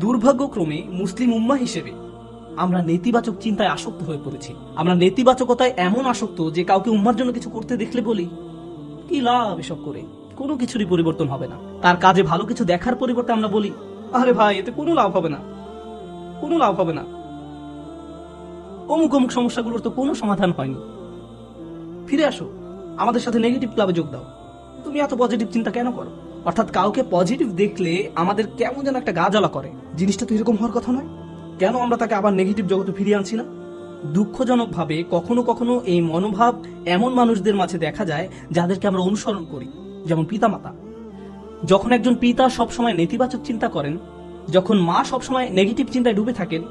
দুর্ভাগ্যক্রমে মুসলিম উম্মাহ হিসেবে আমরা নেতিবাচক চিন্তায় আসক্ত হয়ে পড়েছি। আমরা নেতিবাচকতায় এমন আসক্ত যে কাউকে উম্মার জন্য কিছু করতে দেখলে বলি, কি লাভ এসব করে, কোনো কিছুরই পরিবর্তন হবে না। তার কাজে ভালো কিছু দেখার পরিবর্তে আমরা বলি, আরে ভাই এতে কোনো লাভ হবে না, কোনো লাভ হবে না, অমুক অমুক সমস্যাগুলোর তো কোনো সমাধান হয়নি। ফিরে আসো, আমাদের সাথে নেগেটিভ ক্লাবে যোগ দাও, তুমি এত পজিটিভ চিন্তা কেন করো? অর্থাৎ কাউকে পজিটিভ দেখলে আমাদের কেমন যেন একটা গা জ্বালা করে। জিনিসটা তো এরকম হওয়ার কথা নয়, কেন আমরা তাকে আবার নেগেটিভ জগতে ফিরিয়ে আনছি না? দুঃখজনক ভাবে কখনো কখনো এই মনোভাব এমন মানুষদের মাঝে দেখা যায় যাদেরকে আমরা অনুসরণ করি, যেমন পিতামাতা। যখন একজন পিতা সবসময় নেতিবাচক চিন্তা করেন, যখন মা সবসময় নেগেটিভ চিন্তায় ডুবে থাকেন,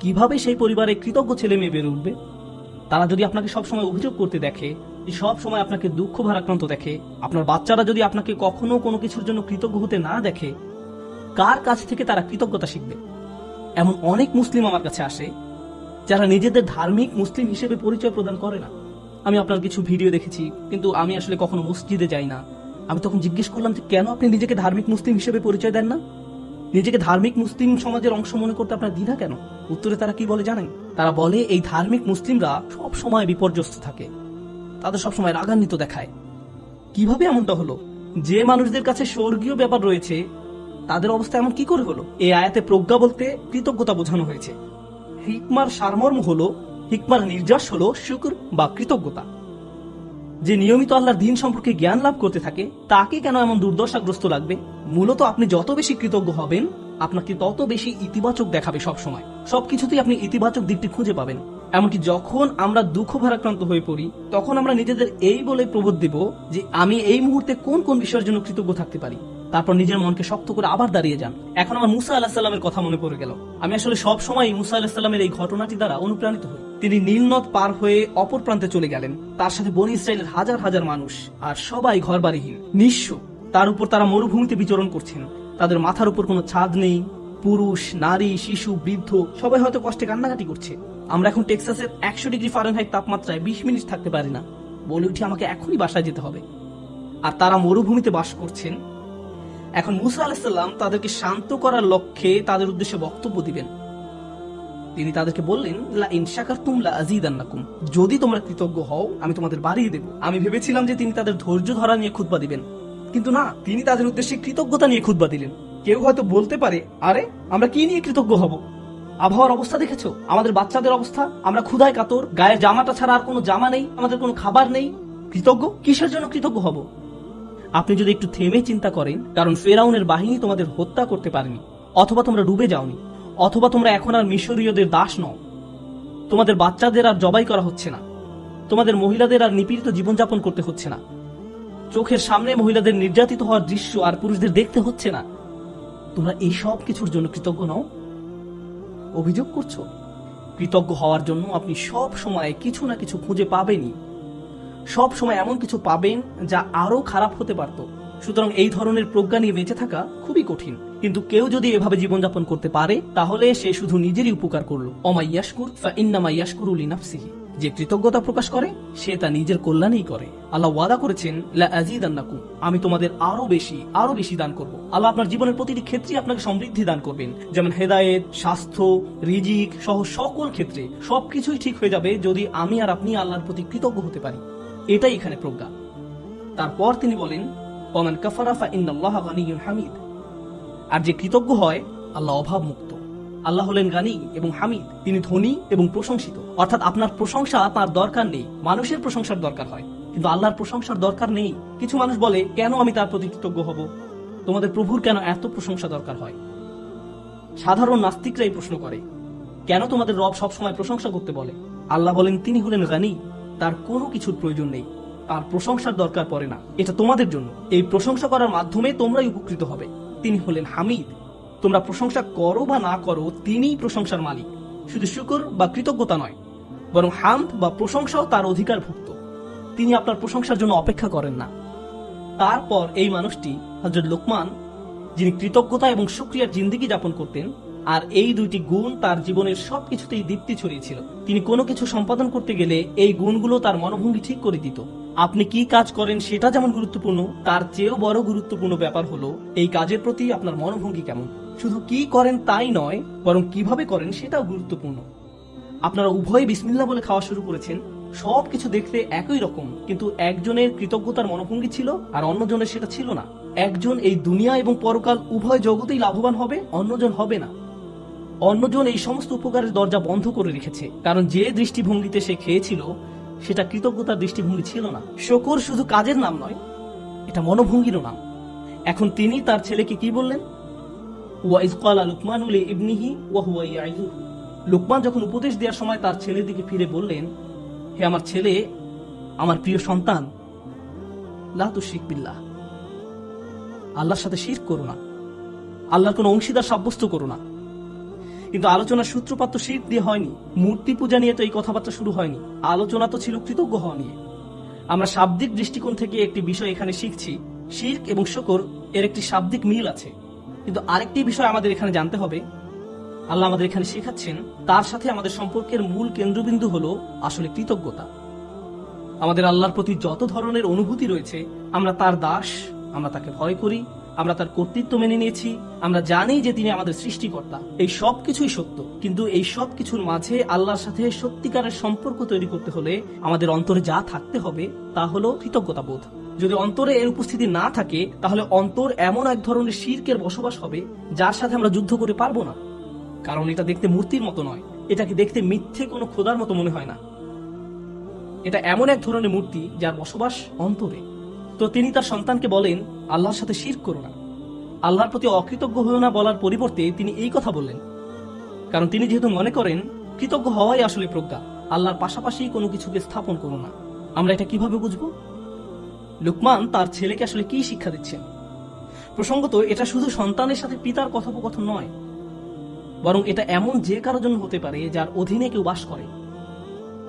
কিভাবে সেই পরিবারে কৃতজ্ঞ ছেলে মেয়ে বেড়ে উঠবে? তারা যদি আপনাকে সবসময় অভিযোগ করতে দেখে, সব সময় আপনাকে দুঃখ ভারাক্রান্ত দেখে, আপনার বাচ্চারা যদি আপনাকে কখনো কোনো কিছুর জন্য কৃতজ্ঞ হতে না দেখে, কার কাছ থেকে তারা কৃতজ্ঞতা শিখবে? এমন অনেক মুসলিম আমার কাছে আসে যারা নিজেদের ধার্মিক মুসলিম হিসেবে পরিচয় প্রদান করে না। আমি আপনার কিছু ভিডিও দেখেছি, কিন্তু আমি আসলে কখনো মসজিদে যাই না। আমি তখন জিজ্ঞেস করলাম যে কেন আপনি নিজেকে ধার্মিক মুসলিম হিসেবে পরিচয় দেন না? নিজেকে ধার্মিক মুসলিম সমাজের অংশ মনে করতে আপনার দ্বিধা কেন? উত্তরে তারা কি বলে জানেন? তারা বলে এই ধার্মিক মুসলিমরা সব সময় বিপর্যস্ত থাকে, তাদের সবসময় রাগান্বিত দেখায়। কিভাবে এমনটা হলো? যে মানুষদের কাছে স্বর্গীয় ব্যাপার রয়েছে তাদের অবস্থা এমন কি করে হলো? এই আয়াতে প্রজ্ঞা বলতে কৃতজ্ঞতা বোঝানো হয়েছে। হিকমার সারমর্ম হলো, হিকমার নির্যাস হলো শুকর বা কৃতজ্ঞতা। যে নিয়মিত আল্লাহর দ্বীন সম্পর্কে জ্ঞান লাভ করতে থাকে তাকে কেন এমন দুর্দশাগ্রস্ত লাগবে? মূলত আপনি যত বেশি কৃতজ্ঞ হবেন, আপনাকে তত বেশি ইতিবাচক দেখাবে। সবসময় সবকিছুতেই আপনি ইতিবাচক দিকটি খুঁজে পাবেন। এমনকি যখন আমরা দুঃখ ভারাক্রান্ত হয়ে পড়ি, তখন আমরা নিজেদের এই বলে প্রবোধ দেব যে আমি এই মুহূর্তে কোন কোন বিষয়ের জন্য কৃতজ্ঞ থাকতে পারি। তারপর নিজের মনকে শক্ত করে আবার দাঁড়িয়ে যান। এখন আমার মুসা আলাহিস সাল্লামের কথা মনে পড়ে গেল। আমি আসলে সব সময় মুসা আলাহিস সাল্লামের এই ঘটনাটি দ্বারা অনুপ্রাণিত হই। তিনি নীল নদ পার হয়ে অপর প্রান্তে চলে গেলেন, তার সাথে বনী ইসরায়েলের হাজার হাজার মানুষ, আর সবাই ঘরবাড়িহীন, নিঃস্ব। তার উপর তারা মরুভূমিতে বিচরণ করছেন, তাদের মাথার উপর কোনো ছাদ নেই। পুরুষ, নারী, শিশু, বৃদ্ধ সবাই হয়তো কষ্টে কান্নাকাটি করছে। আমরা এখন টেক্সাসের 100 ডিগ্রি ফারেনহাইট তাপমাত্রায় 20 মিনিট থাকতে পারি না, বলে উঠি আমাকে এখনই বাসায় যেতে হবে। আর তারা মরুভূমিতে বাস করছেন। এখন মুসা আলাইহিস সালাম তাদেরকে শান্ত করার লক্ষ্যে তাদের উদ্দেশ্যে বক্তব্য দিবেন। তিনি তাদেরকে বললেন, লা ইন শাকারতুম লা আযীদান্নাকুম, যদি তোমরা কৃতজ্ঞ হও আমি তোমাদের বাড়িয়ে দেব। আমি ভেবেছিলাম যে তিনি তাদের ধৈর্য ধরা নিয়ে খুতবা দিবেন, কিন্তু না, তিনি তাদের উদ্দেশ্যে কৃতজ্ঞতা নিয়ে খুতবা দিলেন। কেউ হয়তো বলতে পারে, আরে আমরা কি নিয়ে কৃতজ্ঞ হব? আবহাওয়ার অবস্থা দেখেছো, আমাদের বাচ্চাদের অবস্থা, আমরা ক্ষুধায় কাতর, গায়ের জামাটা ছাড়া আর কোনো জামা নেই, আমাদের কোনো খাবার নেই। কৃতজ্ঞ কিসের জন্য কৃতজ্ঞ হব? আপনি যদি একটু থেমে চিন্তা করেন, কারণ ফেরাউনের বাহিনী তোমাদের হত্যা করতে পারেনি, অথবা তোমরা ডুবে যাওনি, অথবা তোমরা এখন আর মিশরীয়দের দাস নও, তোমাদের বাচ্চাদের আর জবাই করা হচ্ছে না, তোমাদের মহিলাদের আর নিপীড়িত জীবনযাপন করতে হচ্ছে না, চোখের সামনে মহিলাদের নির্যাতিত হওয়ার দৃশ্য আর পুরুষদের দেখতে হচ্ছে না, তোমরা এই সব কিছুর জন্য কৃতজ্ঞ নও? অভিযোগ করছো? কৃতজ্ঞ হওয়ার জন্য আপনি সব সময় কিছু না কিছু খুঁজে পাবেনই। সব সময় এমন কিছু পাবেন যা আরো খারাপ হতে পারত। সুতরাং এই ধরনের প্রজ্ঞা নিয়ে বেঁচে থাকা খুবই কঠিন, কিন্তু কেউ যদি এভাবে জীবনযাপন করতে পারে তাহলে সে শুধু নিজেরই উপকার করলো। ওমা ইয়াশকুর ফা ইন্নামা ইয়াশকুরু লিনাফসিহি, যে কৃতজ্ঞতা প্রকাশ করে সে তা নিজের কল্যাণেই করে। আল্লাহ ওয়াদা করেছেন, লা আযীদান্নাকুম, আমি তোমাদের আরো বেশি দান করব। আল্লাহ আপনার জীবনের প্রতিটি ক্ষেত্রে আপনাকে সমৃদ্ধি দান করবেন, যেমন হেদায়েত, স্বাস্থ্য, রিজিক সহ সকল ক্ষেত্রে সবকিছুই ঠিক হয়ে যাবে যদি আমি আর আপনি আল্লাহর প্রতি কৃতজ্ঞ হতে পারি। এটাই এখানে প্রজ্ঞা। তারপর তিনি বলেন, ওমান কাফারা ফা ইন্নাল্লাহা গানিয়্যুন হামিদ, আর যে কৃতজ্ঞ হয় আল্লাহ অভাব মুক্ত। আল্লাহ হলেন গানি এবং হামিদ, তিনি ধনী এবং প্রশংসিত। অর্থাৎ আপনার প্রশংসা তার দরকার নেই, মানুষের প্রশংসার দরকার হয়, কিন্তু আল্লাহর প্রশংসার দরকার নেই। কিছু মানুষ বলে, কেন আমি তার প্রতি কৃতজ্ঞ হব? তোমাদের প্রভুর কেন এত প্রশংসা দরকার হয়? সাধারণ নাস্তিকরাই প্রশ্ন করে, কেন তোমাদের রব সবসময় প্রশংসা করতে বলে? আল্লাহ বলেন, তিনি হলেন গানি, তার কোনো কিছুর প্রয়োজন নেই, তার প্রশংসার দরকার পড়ে না। এটা তোমাদের জন্য, এই প্রশংসা করার মাধ্যমে তোমরাই উপকৃত হবে। তিনি হলেন হামিদ, তোমরা প্রশংসা করো বা না করো তিনিই প্রশংসার মালিক। শুধু শুকর বা কৃতজ্ঞতা নয়, বরং হামদ বা প্রশংসাও তার অধিকারভুক্ত। তিনি আপনার প্রশংসার জন্য অপেক্ষা করেন না। তারপর এই মানুষটি হযরত লোকমান, যিনি কৃতজ্ঞতা এবং শুকরিয়ার জিন্দেগি যাপন করতেন, আর এই দুইটি গুণ তার জীবনের সবকিছুতেই দীপ্তি ছড়িয়েছিল। তিনি কোনো কিছু সম্পাদন করতে গেলে এই গুণগুলো তার মনোভঙ্গি ঠিক করে দিত। আপনি কি কাজ করেন সেটা যেমন গুরুত্বপূর্ণ, তার চেয়েও বড় গুরুত্বপূর্ণ ব্যাপার হলো এই কাজের প্রতি আপনার মনোভঙ্গি কেমন। শুধু কি করেন তাই নয়, বরং কিভাবে করেন সেটাও গুরুত্বপূর্ণ। আপনারা উভয়ে বিসমিল্লাহ বলে খাওয়া শুরু করেছেন, সবকিছু দেখতে একই রকম, কিন্তু একজনের কৃতজ্ঞতার মনোভঙ্গি ছিল আর অন্যজনের সেটা ছিল না। একজন এই দুনিয়া এবং পরকাল উভয় জগতেই লাভবান হবে, অন্যজন হবে না। অন্যজন এই সমস্ত উপকারের দরজা বন্ধ করে রেখেছে, কারণ যে দৃষ্টিভঙ্গিতে সে খেয়েছিল সেটা কৃতজ্ঞতার দৃষ্টিভঙ্গি ছিল না। শুকর শুধু কাজের নাম নয়, এটা মনোভঙ্গিরও নাম। এখন তিনি তার ছেলেকে কি বললেন? ওয়াইজ ক্বালা লুকমানু লিইবনিহি ওয়া হুয়া ইয়াইযুহু। লুকমান যখন উপদেশ দেওয়ার সময় তার ছেলের দিকে ফিরে বললেন, হে আমার ছেলে, আমার প্রিয় সন্তান, লা তুশরিক বিল্লাহ, আল্লাহর সাথে শিরক করো না, আল্লাহর কোনো অংশীদার সাব্যস্ত করো না। কিন্তু আলোচনার সূত্রপাত তো শিরক দিয়ে হয়নি, মূর্তি পূজা নিয়ে তো এই কথাবার্তা শুরু হয়নি। আলোচনা তো ছিল কৃতজ্ঞ হওয়া নিয়ে। আমরা শাব্দিক দৃষ্টিকোণ থেকে একটি বিষয় এখানে শিখছি, শিরক এবং শুকর এর একটি শাব্দিক মিল আছে। কিন্তু আরেকটি বিষয় আমাদের এখানে জানতে হবে, আল্লাহ আমাদের এখানে শেখাচ্ছেন তার সাথে আমাদের সম্পর্কের মূল কেন্দ্রবিন্দু হলো আসলে কৃতজ্ঞতা। আমাদের আল্লাহর প্রতি যত ধরনের অনুভূতি রয়েছে, আমরা তার দাস, আমরা তাকে ভয় করি, আমরা তার কর্তৃত্ব মেনে নিয়েছি, আমরা জানি যে তিনি আমাদের সৃষ্টিকর্তা। এই সব কিছুই সত্য, কিন্তু এই সব কিছুর মাঝে আল্লাহর সাথে সত্যিকারের সম্পর্ক তৈরি করতে হলে আমাদের অন্তরে যা থাকতে হবে তা হলো কৃতজ্ঞতা বোধ। যদি অন্তরে এর উপস্থিতি না থাকে, তাহলে অন্তর এমন এক ধরনের শিরকের বসবাস হবে যার সাথে আমরা যুদ্ধ করে পারবো না। কারণ এটা দেখতে মূর্তির মতো নয়, এটাকে দেখতে মিথ্যে কোনো খোদার মতো মনে হয় না। এটা এমন এক ধরনের মূর্তি যার বসবাস অন্তরে। তো তিনি তার সন্তানকে বলেন, আল্লাহর সাথে শিরক করো না, আল্লাহর প্রতি অকৃতজ্ঞ হয়েও না বলার পরিবর্তে তিনি এই কথা বললেন, কারণ তিনি যেহেতু মনে করেন কৃতজ্ঞ হওয়াই আসলে প্রজ্ঞা, আল্লাহর পাশাপাশি কোনো কিছুকে স্থাপন করো না। আমরা এটা কিভাবে বুঝবো? লুকমান তার ছেলেকে আসলে কি শিক্ষা দিচ্ছেন? প্রসঙ্গত এটা শুধু সন্তানের সাথে পিতার কথোপকথন নয়, বরং এটা এমন যে কারো জন্য হতে পারে যার অধীনে কেউ বাস করে।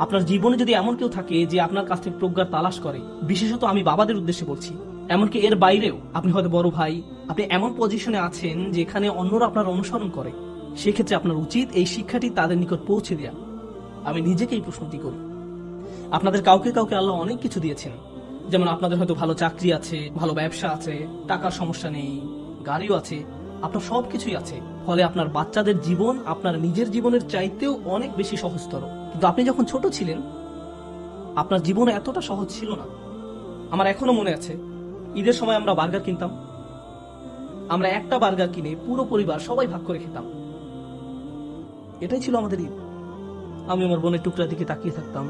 আপনার জীবনে যদি এমন কেউ থাকে যে আপনার কাছ থেকে প্রজ্ঞার তালাশ করে, বিশেষত আমি বাবাদের উদ্দেশ্যে বলছি, এমনকি এর বাইরেও, আপনি হয়তো বড় ভাই, আপনি এমন পজিশনে আছেন যেখানে অন্যরা আপনার অনুসরণ করে, সেক্ষেত্রে আপনার উচিত এই শিক্ষাটি তাদের নিকট পৌঁছে দেয়া। আমি নিজেকে এই প্রশ্নটি করি। আপনাদের কাউকে কাউকে আল্লাহ অনেক কিছু দিয়েছেন, যেমন আপনাদের হয়তো ভালো চাকরি আছে, ভালো ব্যবসা আছে, টাকার সমস্যা নেই, গাড়িও আছে, আপনার সবকিছুই আছে। ফলে আপনার বাচ্চাদের জীবন আপনার নিজের জীবনের চাইতেও অনেক বেশি সহজতর। কিন্তু আপনি যখন ছোট ছিলেন, আপনার জীবন এতটা সহজ ছিল না। আমার এখনো মনে আছে, ঈদের সময় আমরা বার্গার কিনতাম, আমরা একটা বার্গার কিনে পুরো পরিবার সবাই ভাগ করে খেতাম। এটাই ছিল আমাদের ঈদ। আমি আমার বোনের টুকরা দিকে তাকিয়ে থাকতাম,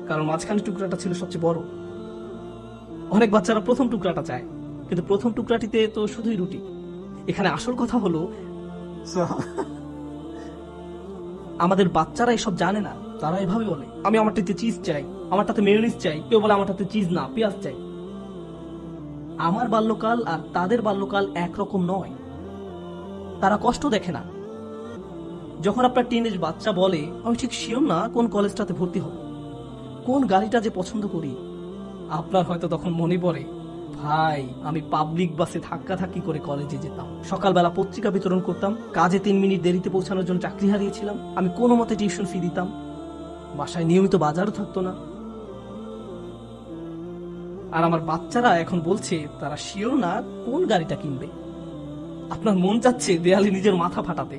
কারণ মাঝখানের টুকরাটা ছিল সবচেয়ে বড়। অনেক বাচ্চারা প্রথম টুকরাটা চায়, কিন্তু প্রথম টুকরাটিতে তো শুধুই রুটি। এখানে আসল কথা হলো, আমাদের বাচ্চারা এসব জানে না। তারা এভাবে বলে, আমি আমারটাতে চিজ চাই, আমারটাতে মেয়োনিজ চাই, কেউ বলে আমারটাতে চিজ না, পেঁয়াজ চাই। আমার বাল্যকাল আর তাদের বাল্যকাল একরকম নয়। তারা কষ্ট দেখে না। যখন আপনার টিনেজ বাচ্চা বলে, আমি ঠিক শিওর না কোন কলেজটাতে ভর্তি হব, কোন গাড়িটা যে পছন্দ করি, আপনার হয়তো তখন মনে পড়ে, ভাই আমি পাবলিক বাসে ধাক্কাধাক্কি করে কলেজে যেতাম, সকালবেলা পত্রিকা বিতরণ করতাম, কাজে 3 মিনিট দেরিতে পৌঁছানোর জন্য চাকরি হারিয়েছিলাম, আমি কোনো মতে টিউশন ফি দিতাম, বাসায় নিয়মিত বাজারও থাকতো না। আর আমার বাচ্চারা এখন বলছে তারা শিওর না কোন গাড়িটা কিনবে। আপনার মন চাচ্ছে দেয়ালে নিজের মাথা ফাটাতে,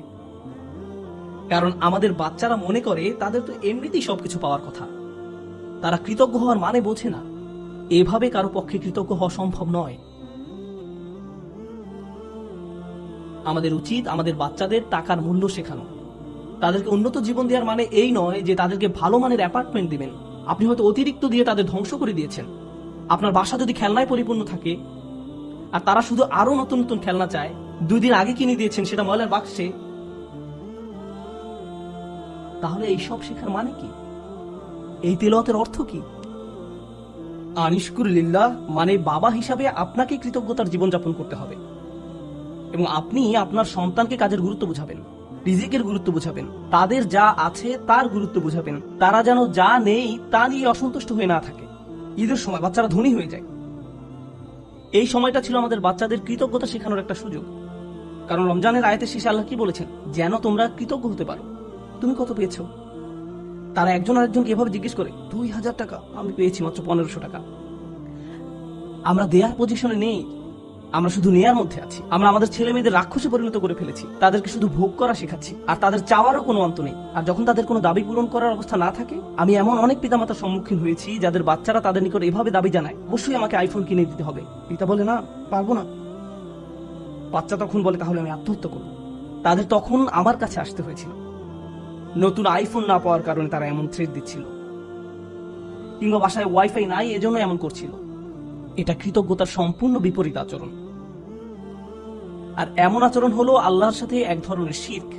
কারণ আমাদের বাচ্চারা মনে করে তাদের তো এমনিতেই সবকিছু পাওয়ার কথা। তারা কৃতজ্ঞ হওয়ার মানে বোঝে না। এভাবে কারো পক্ষে কৃতজ্ঞ হওয়া সম্ভব নয়। আমাদের উচিত আমাদের বাচ্চাদের টাকার মূল্য শেখানো। তাদেরকে উন্নত জীবন দেওয়ার মানে এই নয় যে তাদেরকে ভালো মানের অ্যাপার্টমেন্ট দিবেন। আপনি হয়তো অতিরিক্ত দিয়ে তাদের ধ্বংস করে দিয়েছেন। আপনার বাসা যদি খেলনায় পরিপূর্ণ থাকে আর তারা শুধু আরো নতুন নতুন খেলনা চায়, 2 দিন আগে কিনে দিয়েছেন সেটা ময়লার বাক্সে, তাহলে এইসব শেখার মানে কি? এই তিলাওয়াতের অর্থ কি? আনিশকুর লিল্লাহ মানে বাবা হিসাবে আপনাকে কৃতজ্ঞতার জীবনযাপন করতে হবে, এবং আপনি আপনার সন্তানকে কাজের গুরুত্ব বুঝাবেন, রিজিকের গুরুত্ব বুঝাবেন, তাদের যা আছে তার গুরুত্ব বুঝাবেন। তারা যেন যা নেই তা নিয়ে অসন্তুষ্ট হয়ে না থাকে। ঈদের সময় বাচ্চারা ধনী হয়ে যায়। এই সময়টা ছিল আমাদের বাচ্চাদের কৃতজ্ঞতা শেখানোর একটা সুযোগ। কারণ রমজানের আয়াতের শেষে আল্লাহ কি বলেছেন? যেন তোমরা কৃতজ্ঞ হতে পারো। তুমি কত পেয়েছো? তারা একজন আরেকজনকে এভাবে জিজ্ঞেস করে, 2000 টাকা। আমি পেয়েছি মাত্র 1500 টাকা। আমরা দেয়ার পজিশনে নেই। আমরা শুধু নেয়ার মধ্যে আছি। আমরা আমাদের ছেলে মেয়েদের রাক্ষসে পরিণত করে ফেলেছি। তাদেরকে শুধু ভোগ করা শেখাচ্ছি, আর তাদের চাওয়ারও কোনো অন্ত নেই। আর যখন তাদের কোনো দাবি পূরণ করার অবস্থা না থাকে, আমি এমন অনেক পিতামাতার সম্মুখীন হয়েছি যাদের বাচ্চারা তাদের নিকট এভাবে দাবি জানায়, অবশ্যই আমাকে আইফোন কিনে দিতে হবে। পিতা বলে, না, পারবো না। বাচ্চা তখন বলে, তাহলে আমি আত্মহত্যা করবো। তাদের তখন আমার কাছে আসতে হয়েছিল। নতুন আইফোন না পাওয়ার কারণে তারা এমন থ্রেট দিচ্ছিল, কিংবা বাসায় ওয়াইফাই নাই এজন্য এমন করছিল। এটা কৃতজ্ঞতার সম্পূর্ণ বিপরীত আচরণ। আর এমন আচরণ হলো আল্লাহর সাথে এক ধরনের শিরক।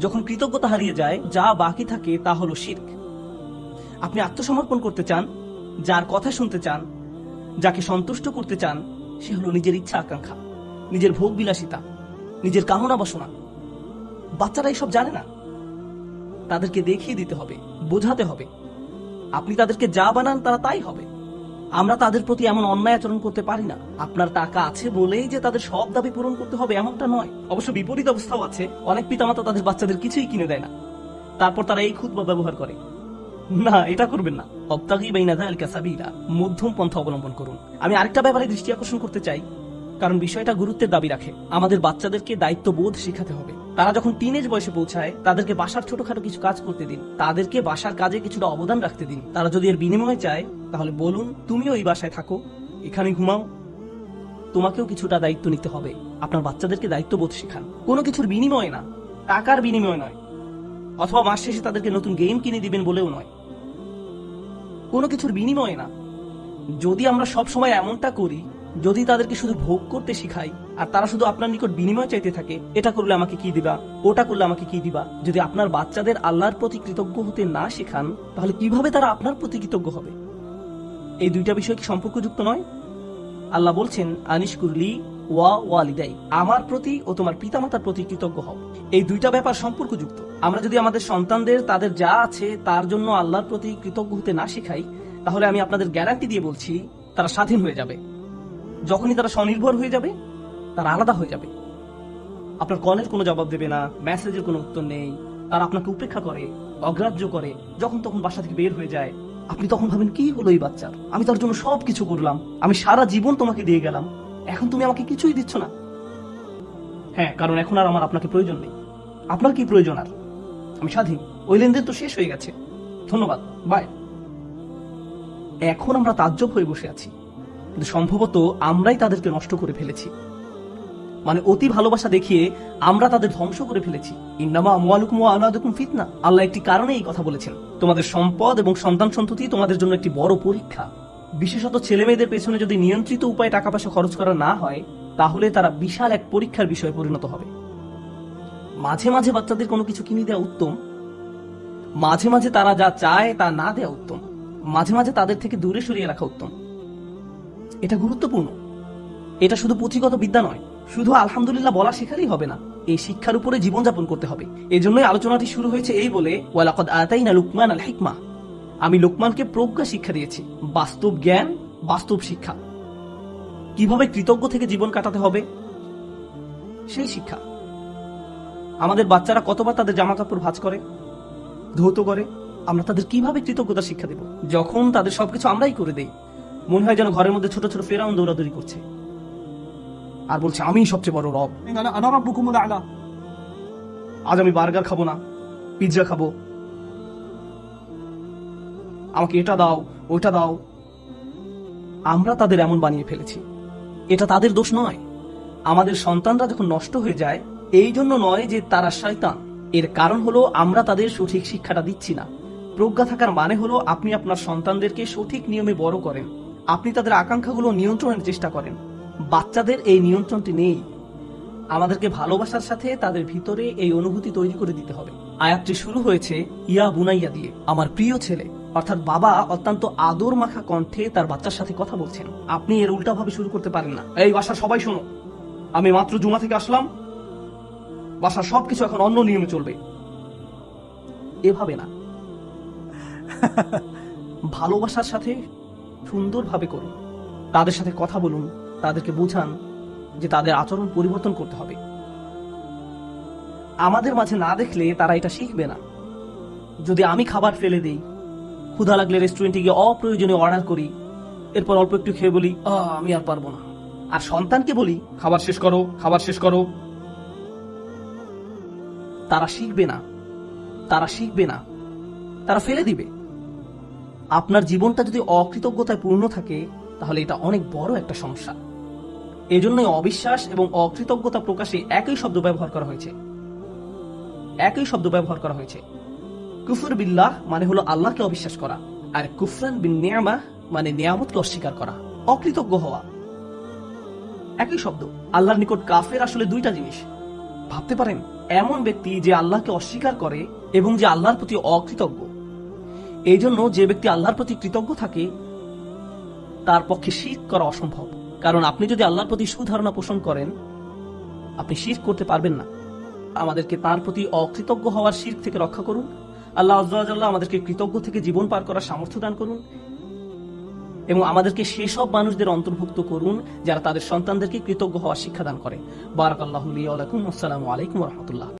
যখন কৃতজ্ঞতা হারিয়ে যায়, যা বাকি থাকে তা হলো শিরক। আপনি আত্মসমর্পণ করতে চান, যার কথা শুনতে চান, যাকে সন্তুষ্ট করতে চান, সে হলো নিজের ইচ্ছা আকাঙ্ক্ষা, নিজের ভোগ বিলাসিতা, নিজের কামনা বাসনা। বাচ্চারা এসব জানে না। তাদেরকে দেখিয়ে দিতে হবে, বোঝাতে হবে। আপনি তাদেরকে যা বানান তারা তাই হবে। আমরা তাদের প্রতি এমন অন্যায় আচরণ করতে পারি না। আপনার টাকা আছে বলেই যে তাদের সব দাবি পূরণ করতে হবে এমনটা নয়। অবশ্য বিপরীত অবস্থাও আছে। অনেক পিতামাতা তাদের বাচ্চাদের কিছুই কিনে দেয় না, তারপর তারা এই খুতবা ব্যবহার করে। না, এটা করবেন না। অবতাগী বাইনা যালিকা সাবিলা, মধ্যম পন্থা অবলম্বন করুন। আমি আরেকটা ব্যাপারে দৃষ্টি আকর্ষণ করতে চাই, কারণ বিষয়টা গুরুত্বের দাবি রাখে। আমাদের বাচ্চাদেরকে দায়িত্ববোধ শিখাতে হবে। তারা যখন টিনেজ বয়সে পৌঁছায়, তাদেরকে বাসার ছোটখাটো কিছু কাজ করতে দিন। তাদেরকে বাসার কাজে কিছুটা অবদান রাখতে দিন। তারা যদি এর বিনিময়ে চায়, তাহলে বলুন, তুমিও এই বাসায় থাকো, এখানে ঘুমাও, তোমাকেও কিছুটা দায়িত্ব নিতে হবে। আপনার বাচ্চাদেরকে দায়িত্ববোধ শেখান। কোনো কিছুর বিনিময়ে না, টাকার বিনিময়ে নয়, অথবা মাস শেষে তাদেরকে নতুন গেম কিনে দিবেন বলেও নয়। কোনো কিছুর বিনিময়ে না। যদি আমরা সব সময় এমনটা করি, যদি তাদেরকে শুধু ভোগ করতে শিখাই, আর তারা শুধু আপনার নিকট বিনিময় চাইতে থাকে, এটা করলে আমাকে কি দিবা, ওটা করলে আমাকে কি দিবা, যদি আপনার বাচ্চাদের আল্লাহর প্রতি কৃতজ্ঞ হতে না শেখান, তাহলে কিভাবে তারা আপনার প্রতি কৃতজ্ঞ হবে? এই দুইটা বিষয় কি সম্পর্কযুক্ত নয়? আল্লাহ বলছেন, আনিশকুরলি ওয়া ওয়ালিদাই, আমার প্রতি ও তোমার পিতামাতার প্রতি কৃতজ্ঞ হও। এই দুইটা ব্যাপার সম্পর্কযুক্ত। আমরা যদি আমাদের সন্তানদের তাদের যা আছে তার জন্য আল্লাহর প্রতি কৃতজ্ঞ হতে না শেখাই, তাহলে আমি আপনাদের গ্যারান্টি দিয়ে বলছি, তারা স্বাধীন হয়ে যাবে। যখনই তারা স্বনির্ভর হয়ে যাবে, তারা আলাদা হয়ে যাবে। আপনার কলের কোনো জবাব দেবে না, মেসেজের কোনো উত্তর নেই, তারা আপনাকে উপেক্ষা করে, অগ্রাহ্য করে। যখন তখন বাসা থেকে বের হয়ে যায়, আপনি তখন ভাবেন, কি হলো এই বাচ্চার? আমি তার জন্য সবকিছু করলাম, আমি সারা জীবন তোমাকে দিয়ে গেলাম, এখন তুমি আমাকে কিছুই দিচ্ছ না। হ্যাঁ, কারণ এখন আর আমার আপনাকে প্রয়োজন নেই। আপনার কি প্রয়োজন? আর আমি স্বাধীন, ওই লেনদেন তো শেষ হয়ে গেছে, ধন্যবাদ, বাই। এখন আমরা তাজ্জব হয়ে বসে আছি, কিন্তু সম্ভবত আমরাই তাদেরকে নষ্ট করে ফেলেছি। মানে অতি ভালোবাসা দেখিয়ে আমরা তাদের ধ্বংস করে ফেলেছি। ইন্নামা আমওয়ালুকুম ওয়া আওলাদুকুম ফিতনা, আল্লাহ একটি কারণে এই কথা বলেছেন। তোমাদের সম্পদ এবং সন্তান সন্ততি তোমাদের জন্য একটি বড় পরীক্ষা। বিশেষত ছেলে মেয়েদের পেছনে যদি নিয়ন্ত্রিত উপায়ে টাকা পয়সা খরচ করা না হয়, তাহলে তারা বিশাল এক পরীক্ষার বিষয়ে পরিণত হবে। মাঝে মাঝে বাচ্চাদের কোনো কিছু কিনে দেওয়া উত্তম, মাঝে মাঝে তারা যা চায় তা না দেওয়া উত্তম, মাঝে মাঝে তাদের থেকে দূরে সরিয়ে রাখা উত্তম। এটা গুরুত্বপূর্ণ। এটা শুধু পুঁথিগত বিদ্যা নয়, শুধু আলহামদুলিল্লাহ বলা শেখালেই হবে না, এই শিক্ষার উপরে জীবনযাপন করতে হবে। এজন্যই আলোচনাটি শুরু হয়েছে এই বলে, ওয়ালাকাদ আতাইনা লুকমান আল হিকমা, আমি লোকমানকে প্রজ্ঞা শিক্ষা দিয়েছি, বাস্তব জ্ঞান, বাস্তব শিক্ষা। কিভাবে কৃতজ্ঞ থেকে জীবন কাটাতে হবে সেই শিক্ষা। আমাদের বাচ্চারা কতবার তাদের জামা কাপড় ভাঁজ করে, ধৌত করে, আমরা তাদের কিভাবে কৃতজ্ঞতা শিক্ষা দেব? যখন তাদের সবকিছু আমরাই করে দেই, মনে হয় যেন ঘরের মধ্যে ছোট ছোট ফেরাউন দৌড়াদৌড়ি করছে আর বলছে, আমি সবচেয়ে বড় রব, আনা রাব্বুকুমুল আ'লা। আজ আমি বার্গার খাবো না, পিৎজা খাবো, আমাকে এটা দাও, ওইটা দাও। আমরা তাদের এমন বানিয়ে ফেলেছি। এটা তাদের দোষ নয়। আমাদের সন্তানরা যখন নষ্ট হয়ে যায়, এই জন্য নয় যে তারা শয়তান, এর কারণ হলো আমরা তাদের সঠিক শিক্ষাটা দিচ্ছি না। প্রজ্ঞা থাকার মানে হলো আপনি আপনার সন্তানদেরকে সঠিক নিয়মে বড় করেন, আপনি তাদের আকাঙ্ক্ষাগুলো নিয়ন্ত্রণের চেষ্টা করেন। বাচ্চাদের এই নিয়ন্ত্রণটি নেই। আমাদেরকে ভালোবাসার সাথে তাদের ভিতরে এই অনুভূতি তৈরি করে দিতে হবে। আয়াতটি শুরু হয়েছে ইয়া বুনাইয়া দিয়ে, আমার প্রিয় ছেলে। অর্থাৎ বাবা অত্যন্ত আদর মাখা কণ্ঠে তার বাচ্চার সাথে কথা বলছেন। আপনি এর উল্টা ভাবে শুরু করতে পারেন না, এই বাসার সবাই শোনো, আমি মাত্র জুমা থেকে আসলাম, বাসার সবকিছু এখন অন্য নিয়মে চলবে। এভাবে না। ভালোবাসার সাথে সুন্দরভাবে করুন, তাদের সাথে কথা বলুন, তাদেরকে বোঝান যে তাদের আচরণ পরিবর্তন করতে হবে। আমাদের মাঝে না দেখলে তারা এটা শিখবে না। যদি আমি খাবার ফেলে দিই, ক্ষুধা লাগলে রেস্টুরেন্টে গিয়ে অপ্রয়োজনীয় অর্ডার করি, এরপর অল্প একটু খেয়ে বলি, আমি আর পারবো না, আর সন্তানকে বলি খাবার শেষ করো, খাবার শেষ করো, তারা শিখবে না, তারা শিখবে না, তারা ফেলে দিবে। আপনার জীবনটা যদি অকৃতজ্ঞতায় পূর্ণ থাকে তাহলে এটা অনেক বড় একটা সমস্যা। এজন্যই অবিশ্বাস এবং অকৃতজ্ঞতা প্রকাশে একই শব্দ ব্যবহার করা হয়েছে, একই শব্দ ব্যবহার করা হয়েছে। কুফর বিল্লাহ মানে হলো আল্লাহকে অবিশ্বাস করা, আর কুফরান বিন নিয়ামাহ মানে নিয়ামতকে অস্বীকার করা, অকৃতজ্ঞ হওয়া। একই শব্দ। আল্লাহর নিকট কাফের আসলে দুইটা জিনিস। ভাবতে পারেন, এমন ব্যক্তি যে আল্লাহকে অস্বীকার করে এবং যে আল্লাহর প্রতি অকৃতজ্ঞ। এই জন্য যে ব্যক্তি আল্লাহর প্রতি কৃতজ্ঞ থাকে তার পক্ষে শিরক করা অসম্ভব, কারণ আপনি যদি আল্লাহর প্রতি সুধারণা পোষণ করেন আপনি শিরক করতে পারবেন না। আমাদেরকে তার প্রতি অকৃতজ্ঞ হওয়ার শিরক থেকে রক্ষা করুন। আল্লাহ আযজা ওয়া জাল্লা আমাদেরকে কৃতজ্ঞ থেকে জীবন পার করার সামর্থ্য দান করুন এবং আমাদেরকে সেসব মানুষদের অন্তর্ভুক্ত করুন যারা তাদের সন্তানদেরকে কৃতজ্ঞ হওয়ার শিক্ষা দান করে। বারাকাল্লাহু লি ওয়া লাকুম। আসসালামু আলাইকুম ওয়া রাহমাতুল্লাহ।